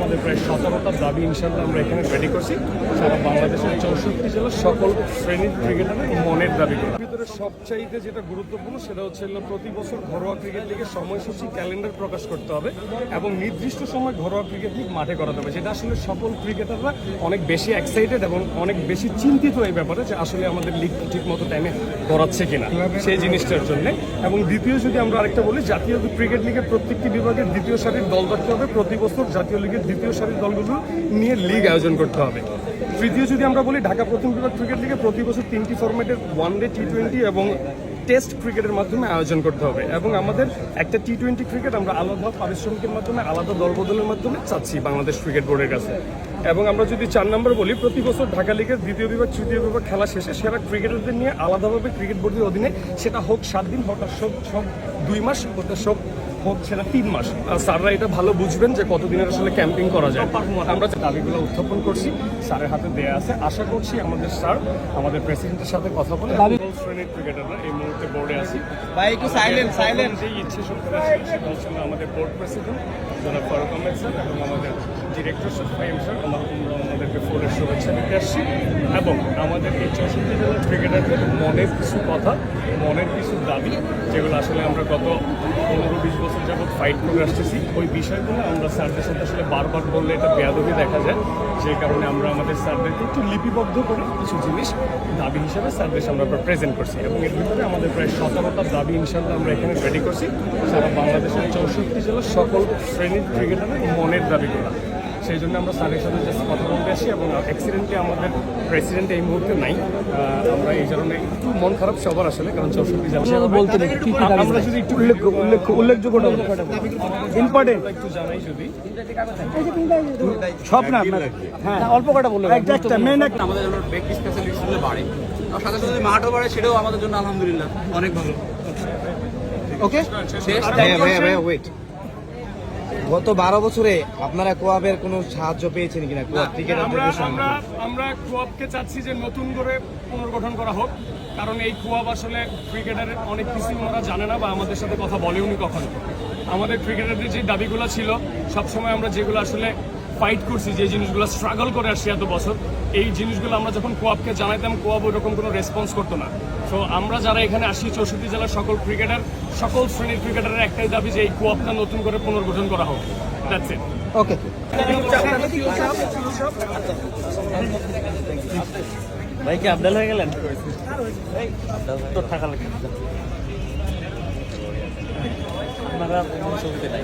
আমাদের প্রায় 17টা দাবি ইনশাআল্লাহ আমরা এখানে রেডি করছি। সারা বাংলাদেশের 64 জেলার সকল শ্রেণীর ক্রিকেটারের মনের দাবিগুলো ভিতরে সবচাইতে যেটা গুরুত্বপূর্ণ সেটা হচ্ছে প্রতি বছর ঘরোয়া ক্রিকেট লিগের সময়সূচি ক্যালেন্ডার প্রকাশ করতে হবে এবং নির্দিষ্ট সময় ঘরোয়া ক্রিকেট লিগ মাঠে করাতে হবে। যেটা আসলে সকল ক্রিকেটাররা অনেক বেশি এক্সাইটেড এবং অনেক বেশি চিন্তিত এই ব্যাপারে যে আসলে আমাদের লিগ ঠিক মতো টাইমে করাচ্ছে কিনা সেই জিনিসটার জন্য। এবং দ্বিতীয় যদি আমরা আরেকটা বলি, জাতীয় ক্রিকেট লিগের প্রত্যেকটি বিভাগের দ্বিতীয় সারির দল থাকতে হবে। প্রতি বছর জাতীয় লিগের দ্বিতীয় সারির দলগুলো নিয়ে লিগ আয়োজন করতে হবে। তৃতীয় যদি আমরা বলি, ঢাকা প্রথম বিভাগ ক্রিকেট লিগে প্রতি বছর 3টি ফরম্যাটের ওয়ানডে, টি-20 এবং টেস্ট ক্রিকেটের মাধ্যমে আয়োজন করতে হবে। এবং আমাদের একটা টি-20 ক্রিকেট আমরা আলাদা পারিশ্রমিকের মাধ্যমে, আলাদা দলবদলের মাধ্যমে চাচ্ছি বাংলাদেশ ক্রিকেট বোর্ডের কাছে। এবং আমরা যদি 4 নম্বর বলি, প্রতি বছর ঢাকা লিগের দ্বিতীয় বিভাগ, তৃতীয় বিভাগ খেলা শেষে সেরা ক্রিকেটারদের নিয়ে আলাদাভাবে ক্রিকেট বোর্ডের অধীনে, সেটা হোক 7 দিন, হোক 2 মাস, হোক সেটা 3 মাস, স্যাররা এটা ভালো বুঝবেন যে কতদিনের আসলে ক্যাম্পিং করা যায়। আমরা যে দাবিগুলো উত্থাপন করছি স্যারের হাতে দেয়া আছে। আশা করছি আমাদের স্যার আমাদের প্রেসিডেন্টের সাথে কথা বলে শ্রেণীর ক্রিকেটাররা এই মুহূর্তে বোর্ডে আছি যে ইচ্ছে শক্তি সেটা হচ্ছে আমাদের বোর্ড প্রেসিডেন্ট জনাব ফারুক আহমেদ স্যার এবং আমাদের ডিরেক্টর স্যার ফাহিম স্যার আমাদেরকে ফোনের শুভেচ্ছা দিতে আসছি। এবং আমাদের এই 64 জেলার ক্রিকেটারদের মনের কিছু কথা, মনের কিছু দাবি, যেগুলো আসলে আমরা গত 15-20 বছর যাবৎ ফাইট করে আসতেছি, ওই বিষয়গুলো আমরা স্যারদের সাথে আসলে বারবার বললে এটা বেয়াদবি দেখা যায়। যে কারণে আমরা আমাদের স্যারদেরকে একটু লিপিবদ্ধ করে কিছু জিনিস দাবি হিসাবে স্যারদের সামনে আমরা প্রেজেন্ট করছি। এবং এর ভিতরে আমাদের প্রায় 17টা দাবি ইনশাআল্লাহ আমরা এখানে রেডি করছি। সারা বাংলাদেশের 64 জেলার সকল শ্রেণীর ক্রিকেটারের মনের দাবিগুলো, সেই জন্য আমরা স্যারের সাথে জাস্ট কথা বলতে আসি। এবং অ্যাক্সিডেন্টলি আমাদের প্রেসিডেন্ট এই মুহূর্তে নাই, আমরা এই কারণে একটু মন খারাপ সবার আসলে, কারণ 64 জেলা বলতে আমরা যদি একটু উল্লেখযোগ্য ইম্পর্টেন্ট একটু জানাই, যদি সব না হ্যাঁ অল্প কটা বললে একটা মেন একটা আমাদের জন্য বেক স্পেশালিস্ট হলে বাড়ে, আর সাথে সাথে মাঠও বাড়ে, সেটাও আমাদের জন্য আলহামদুলিল্লাহ অনেক ভালো। ওকে, ওয়েট, গত 12 বছরে আপনারা কোয়াবের কোনো সাহায্য পেয়েছেন কিনা? আমরা কোয়াবকে চাচ্ছি যে নতুন করে পুনর্গঠন করা হোক, কারণ এই কোয়াব আসলে ক্রিকেটারের অনেক কিছু ওরা জানে না বা আমাদের সাথে কথা বলেওনি কখনো। আমাদের ক্রিকেটারদের যে দাবিগুলো ছিল সবসময় আমরা যেগুলো আসলে ফাইট করছি, যে জিনিসগুলো স্ট্রাগল করে আসছি এত বছর, এই জিনিসগুলো আমরা যখন কোয়াবকে জানাইতাম, কোয়াব ওইরকম কোনো রেসপন্স করতো না। তো আমরা যারা এখানে আসি 64 জেলার সকল ক্রিকেটার, সকল শ্রেণীর ক্রিকেটারের একটাই দাবি যে এই কোয়াবটা নতুন করে পুনর্গঠন করা হোক। That's it. ওকে, ভাই কি আবদাল হয়ে গেলেন? তো থাকা লাগে আপনারা ছবিতে নাই।